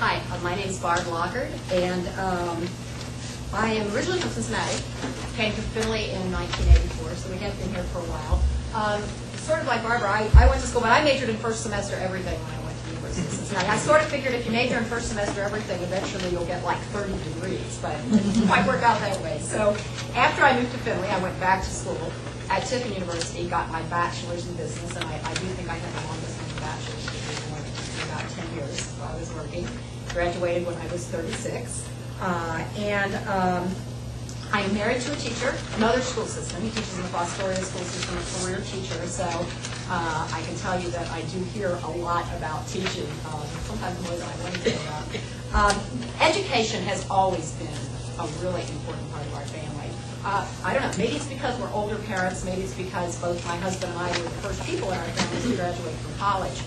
Hi, my name is Barb Lockard, and I am originally from Cincinnati. Came to Findlay in 1984, so we have been here for a while. Sort of like Barbara, I went to school, but I majored in first semester everything when I went to the University of Cincinnati. I sort of figured if you major in first semester everything, eventually you'll get like 30 degrees, but it didn't quite work out that way. So after I moved to Findlay, I went back to school at Tiffin University, got my bachelor's in business, and I do think I had the longest bachelor's degree for about 10 years while I was working. Graduated when I was 36. I am married to a teacher, another school system. He teaches in the Fostoria school system, a career teacher, so I can tell you that I do hear a lot about teaching, sometimes more than I want to hear about. Education has always been a really important part of our family. I don't know, maybe it's because we're older parents, maybe it's because both my husband and I were the first people in our family to graduate from college.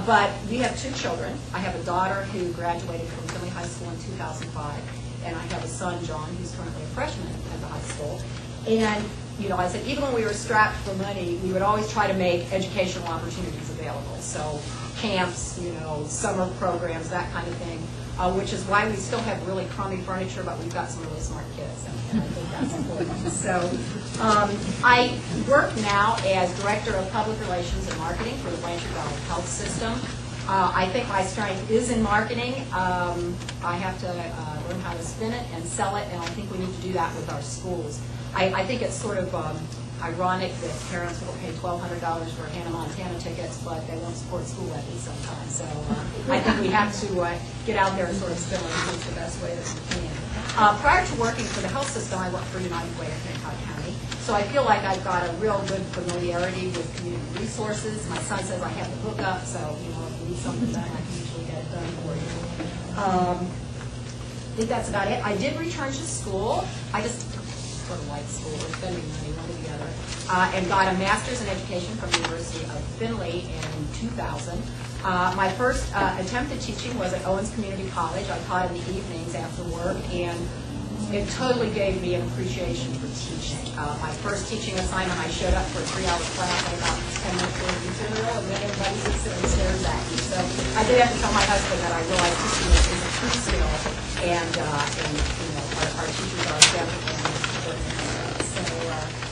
But we have two children. I have a daughter who graduated from Findlay High School in 2005, and I have a son, John, who's currently a freshman at the high school. And, you know, I said even when we were strapped for money, we would always try to make educational opportunities available. So camps, you know, summer programs, that kind of thing, which is why we still have really crummy furniture, but we've got some really smart kids, and I think that's important. So I work now as Director of Public Relations and Marketing for the Blanchard Valley Health System. I think my strength is in marketing. I have to learn how to spin it and sell it, and I think we need to do that with our schools. I think it's sort of ironic that parents will pay $1,200 for Hannah Montana tickets, but they won't support school levies sometimes. So I think we have to get out there and sort of spin it the best way that we can. Prior to working for the health system, I worked for United Way of Hancock County. So I feel like I've got a real good familiarity with community resources. My son says I have the book up, so you know if you need something done, I can usually get it done for you. I think that's about it. I did return to school. I just sort of like school or spending money, one or the other, and got a master's in education from the University of Findlay in 2000. My first attempt at teaching was at Owens Community College. I taught in the evenings after work, and it totally gave me an appreciation for teaching. My first teaching assignment, I showed up for a 3-hour class, I about 10 minutes worth of material, and then everybody sits there and stares at me. So I did have to tell my husband that I realized teaching is a true skill, and you know, our teachers are definitely important. So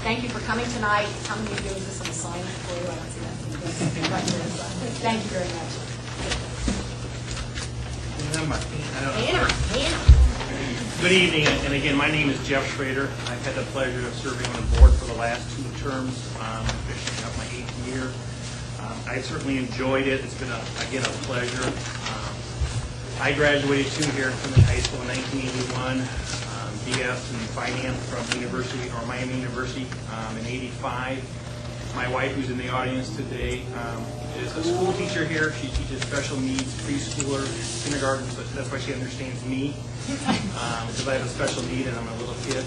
thank you for coming tonight. How many of you is this an assignment for you? I don't see that. Thank you very much. Good evening, and again, my name is Jeff Schrader. I've had the pleasure of serving on the board for the last 2 terms, finishing up my 8th year. I've certainly enjoyed it. It's been, again, a pleasure. I graduated too here from the high school in 1981, BS in finance from Miami University in 85. My wife, who's in the audience today, is a school teacher here. She teaches special needs preschoolers, kindergarten, so that's why she understands me, because I have a special need and I'm a little kid.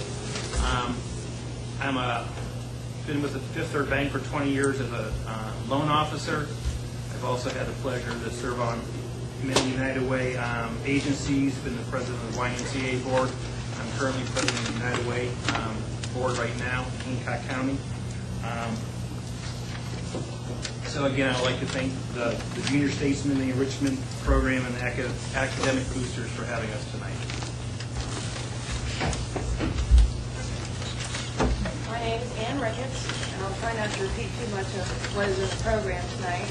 Been with the Fifth Third Bank for 20 years as a loan officer. I've also had the pleasure to serve on many United Way agencies, been the president of the YMCA board. I'm currently president of the United Way board right now in Hancock County. So again, I'd like to thank the Junior Statesman, the Enrichment Program, and the Academic Boosters for having us tonight. My name is Ann Ricketts, and I'll try not to repeat too much of what is in the program tonight.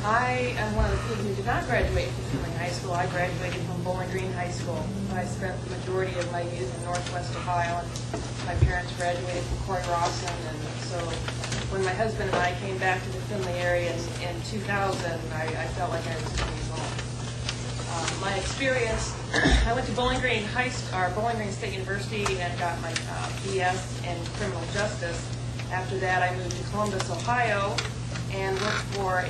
I am one of the people who did not graduate from Findlay High School. I graduated from Bowling Green High School. I spent the majority of my youth in Northwest Ohio, and my parents graduated from Corey Rawson, and so when my husband and I came back to the Findlay area in 2000, I felt like I was 20 years old. My experience, I went to Bowling Green State University and got my BS in criminal justice. After that, I moved to Columbus, Ohio, and worked for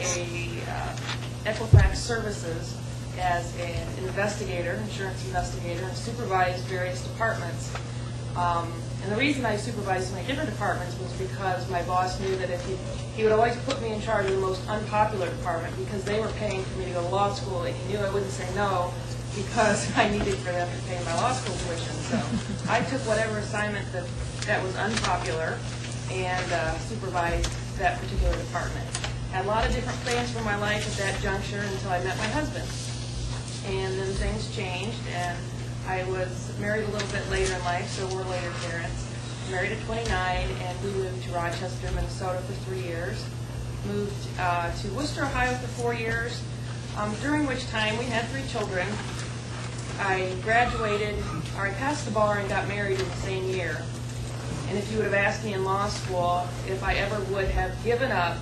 Equifax Services as an investigator, insurance investigator, and supervised various departments. And the reason I supervised so many different departments was because my boss knew that if he would always put me in charge of the most unpopular department because they were paying for me to go to law school, and he knew I wouldn't say no because I needed for them to pay my law school tuition. So I took whatever assignment that was unpopular and supervised that particular department. Had a lot of different plans for my life at that juncture until I met my husband. and then things changed, and I was married a little bit later in life, so we're later parents. Married at 29, and we moved to Rochester, Minnesota for 3 years. Moved to Worcester, Ohio for 4 years, during which time we had 3 children. I graduated, or I passed the bar and got married in the same year. And if you would have asked me in law school if I ever would have given up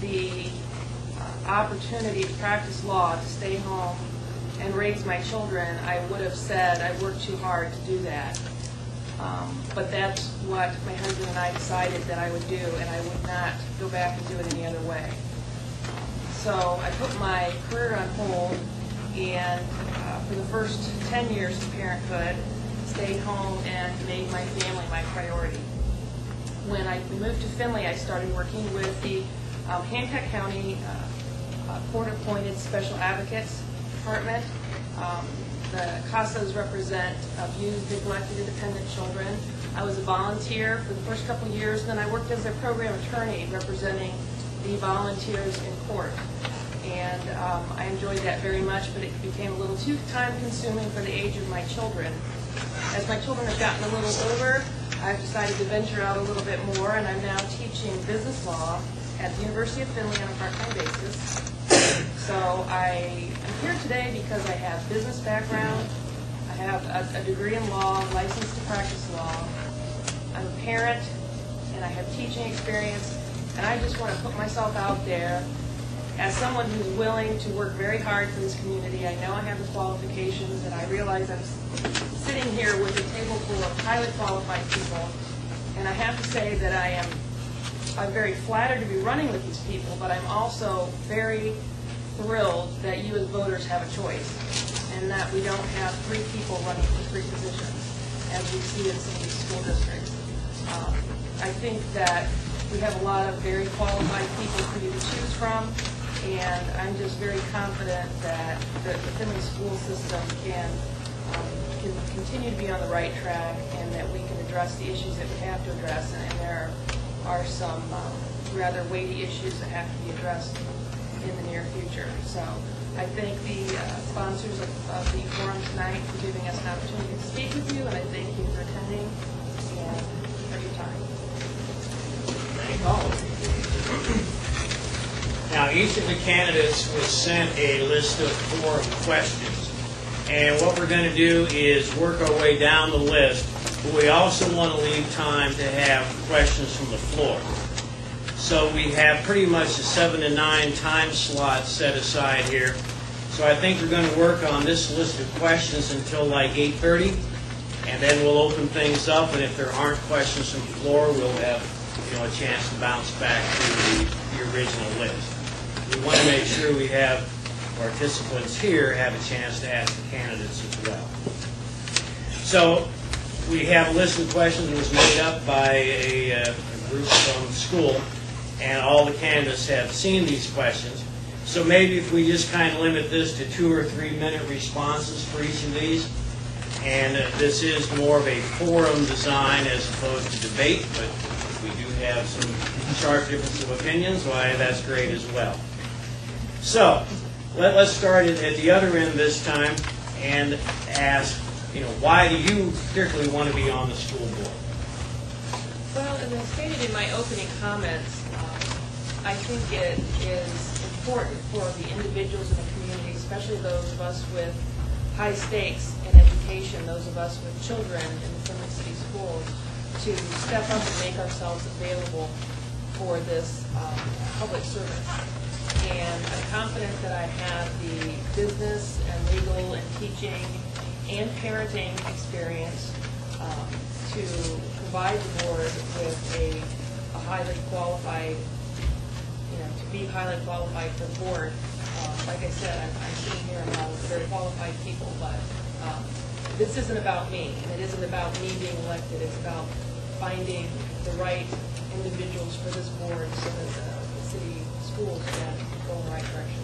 the opportunity to practice law, to stay home and raise my children, I would have said I worked too hard to do that. But that's what my husband and I decided that I would do, and I would not go back and do it any other way. So I put my career on hold, and for the first 10 years of parenthood, stayed home and made my family my priority. When I moved to Findlay, I started working with the Hancock County Court-Appointed Special Advocates Department. The CASAs represent abused, neglected, and dependent children. I was a volunteer for the first couple of years, and then I worked as a program attorney representing the volunteers in court. And I enjoyed that very much, but it became a little too time-consuming for the age of my children. As my children have gotten a little older, I've decided to venture out a little bit more, and I'm now teaching business law at the University of Findlay on a part-time basis. So I am here today because I have business background, I have a degree in law, licensed to practice law, I'm a parent, and I have teaching experience, and I just want to put myself out there as someone who's willing to work very hard for this community. I know I have the qualifications, and I realize I'm sitting here with a table full of highly qualified people, and I have to say that I'm very flattered to be running with these people, but I'm also very thrilled that you as voters have a choice, and that we don't have 3 people running for 3 positions, as we see in some of these school districts. I think that we have a lot of very qualified people for you to choose from, and I'm just very confident that the Findlay school system can continue to be on the right track, and that we can address the issues that we have to address, and there are some rather weighty issues that have to be addressed in the near future. So I thank the sponsors of the forum tonight for giving us an opportunity to speak with you, and I thank you for attending and for your time. Thank all of you. Now, each of the candidates was sent a list of forum questions, and what we're going to do is work our way down the list, but we also want to leave time to have questions from the floor. So we have pretty much a 7 to 9 time slot set aside here. So I think we're going to work on this list of questions until like 8:30, and then we'll open things up, and if there aren't questions from the floor, we'll have a chance to bounce back to the original list. We want to make sure we have participants here have a chance to ask the candidates as well. So we have a list of questions that was made up by a group from school, and all the candidates have seen these questions. So maybe if we just kind of limit this to 2 or 3 minute responses for each of these, and this is more of a forum design as opposed to debate, but if we do have some sharp difference of opinions, why, that's great as well. So let's start at the other end this time and ask, why do you particularly want to be on the school board? Well, as I stated in my opening comments, I think it is important for the individuals in the community, especially those of us with high stakes in education, those of us with children in the Findlay City schools, to step up and make ourselves available for this public service. And I'm confident that I have the business and legal and teaching and parenting experience to provide the board with a highly qualified, to be highly qualified for the board. Like I said, I'm sitting here among very qualified people, but this isn't about me, and it isn't about me being elected. It's about finding the right individuals for this board so that the city schools can go in the right direction.